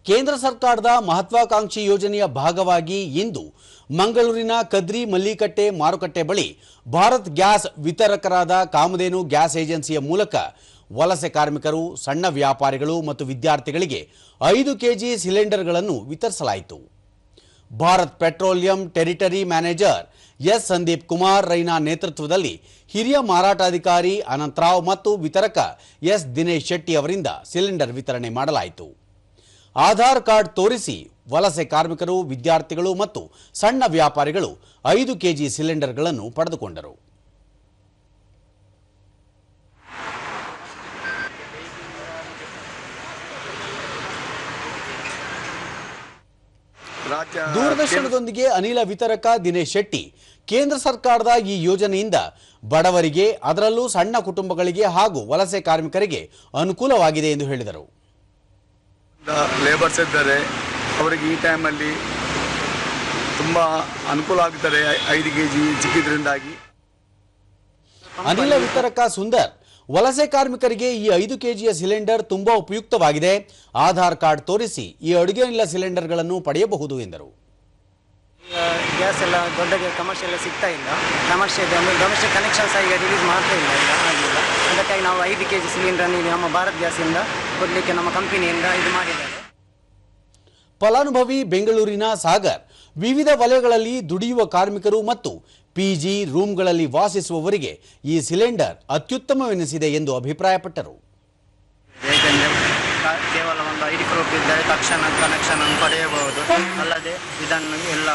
ಕೇಂದ್ರ ಸರ್ಕಾರದ ಮಹತ್ವಾಕಾಂಕ್ಷಿ ಯೋಜನೆಯ ಭಾಗವಾಗಿ ಇಂದು ಮಂಗಳೂರಿನ ಕದ್ರಿ ಮಲ್ಲಿಕಟ್ಟೆ ಮಾರುಕಟ್ಟೆ ಬಳಿ ಭಾರತ್ ಗ್ಯಾಸ್ ವಿತರಕರಾದ ಕಾಮಧೇನು ಗ್ಯಾಸ್ ಏಜೆನ್ಸಿಯ ಮೂಲಕ ವಲಸೆ ಕಾರ್ಮಿಕರು, ಸಣ್ಣ ವ್ಯಾಪಾರಿಗಳು ಮತ್ತು ವಿದ್ಯಾರ್ಥಿಗಳಿಗೆ 5 ಕೆಜಿ ಸಿಲಿಂಡರ್ಗಳನ್ನು ವಿತರಿಸಲಾಯಿತು. Bharat Petroleum territory manager S Sandeep Kumar Raina ನೇತೃತ್ವದಲ್ಲಿ ಹಿರಿಯ ಮಾರಾಟಾಧಿಕಾರಿ ಅನಂತರಾವ್ ಮತ್ತು ವಿತರಕ ಎಸ್ ದಿನೇಶ್ ಶೆಟ್ಟಿ ಅವರಿಂದ ಸಿಲಿಂಡರ್ ವಿತರಣೆ ಮಾಡಲಾಯಿತು. ಆಧಾರ್ ಕಾರ್ಡ್ ತೋರಿಸಿ ವಲಸೆ ಕಾರ್ಮಿಕರು, ವಿದ್ಯಾರ್ಥಿಗಳು ಮತ್ತು ಸಣ್ಣ ವ್ಯಾಪಾರಿಗಳು 5 ಕೆಜಿ ಸಿಲಿಂಡರ್ಗಳನ್ನು ಪಡೆದುಕೊಂಡರು. ದೂರದರ್ಶನದೊಂದಿಗೆ ಅನಿಲ ವಿತರಕ ದಿನೇಶ್ ಶೆಟ್ಟಿ, ಕೇಂದ್ರ ಸರ್ಕಾರದ ಈ ಯೋಜನೆಯಿಂದ ಬಡವರಿಗೆ, ಅದರಲ್ಲೂ ಸಣ್ಣ ಕುಟುಂಬಗಳಿಗೆ ಹಾಗೂ ವಲಸೆ ಕಾರ್ಮಿಕರಿಗೆ ಅನುಕೂಲವಾಗಿದೆ ಎಂದು ಹೇಳಿದರು. ಲೇಬರ್ಸ್ ಇದ್ದಾರೆ, ಅವರಿಗೆ ಈ ಟೈಮಲ್ಲಿ ತುಂಬ ಅನುಕೂಲ ಆಗುತ್ತದೆ 5 ಕೆಜಿ ಸಿಕ್ಕಿದ್ರಿಂದಾಗಿ. ಅನಿಲ ವಿತರಕ ಸುಂದರ್, ವಲಸೆ ಕಾರ್ಮಿಕರಿಗೆ ಈ 5 ಕೆಜಿಯ ಸಿಲಿಂಡರ್ ತುಂಬಾ ಉಪಯುಕ್ತವಾಗಿದೆ. ಆಧಾರ್ ಕಾರ್ಡ್ ತೋರಿಸಿ ಈ ಅಡುಗೆ ಅನಿಲ ಸಿಲಿಂಡರ್ಗಳನ್ನು ಪಡೆಯಬಹುದು ಎಂದರು. ಗ್ಯಾಸ್ ಎಲ್ಲ ದೊಡ್ಡ ಕಮರ್ಷಿಯಲ್ ಸಿಗ್ತಾ ಇಲ್ಲ, ಕಮರ್ಷಿಯಲ್ ಅಂದರೆ ಡೊಮೆಸ್ಟಿಕ್ ಕನೆಕ್ಷನ್ಸ್ ಆಗಿ ರಿಲೀಸ್ ಮಾಡ್ತಾ ಇಲ್ಲ ಆಗಿಲ್ಲ. ಅದಕ್ಕಾಗಿ ನಾವು 5 ಕೆಜಿ ಸಿಲಿಂಡರ್ ನಮ್ಮ ಭಾರತ್ ಗ್ಯಾಸಿಂದ ಕೊಡಲಿಕ್ಕೆ ನಮ್ಮ ಕಂಪನಿಯಿಂದ ಇದು ಮಾಡಿದ್ದಾರೆ. ಫಲಾನುಭವಿ ಬೆಂಗಳೂರಿನ ಸಾಗರ್, ವಿವಿಧ ವಲಯಗಳಲ್ಲಿ ದುಡಿಯುವ ಕಾರ್ಮಿಕರು ಮತ್ತು ಪಿಜಿ ರೂಮ್ಗಳಲ್ಲಿ ವಾಸಿಸುವವರಿಗೆ ಈ ಸಿಲಿಂಡರ್ ಅತ್ಯುತ್ತಮವೆನಿಸಿದೆ ಎಂದು ಅಭಿಪ್ರಾಯಪಟ್ಟರು. ಕೇವಲ ಒಂದು ID ಪ್ರೂಫ್ ಇದ್ದರೆ ತಕ್ಷಣ ಕನೆಕ್ಷನ್ ಅನ್ನು ಪಡೆಯಬಹುದು. ಅಲ್ಲದೆ ಇದನ್ನು ಎಲ್ಲ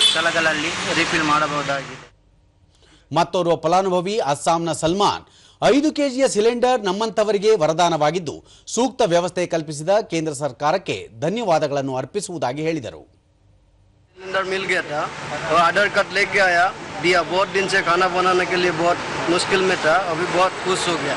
ಸ್ಥಳಗಳಲ್ಲಿ ರಿಫಿಲ್ ಮಾಡಬಹುದಾಗಿದೆ. ಮತ್ತೋರ್ವ ಫಲಾನುಭವಿ ಅಸ್ಸಾಂನ ಸಲ್ಮಾನ್, 5 ಕೆಜಿಯ ಸಿಲಿಂಡರ್ ನಮ್ಮಂತವರಿಗೆ ವರದಾನವಾಗಿದ್ದು ಸೂಕ್ತ ವ್ಯವಸ್ಥೆ ಕಲ್ಪಿಸಿದ ಕೇಂದ್ರ ಸರ್ಕಾರಕ್ಕೆ ಧನ್ಯವಾದಗಳನ್ನು ಅರ್ಪಿಸುವುದಾಗಿ ಹೇಳಿದರು. सिलेंडर मिल गया था और आधार कार्ड लेके आया, दिया. बहुत दिन से खाना बनाने के लिए बहुत मुश्किल में था, अभी बहुत खुश हो गया.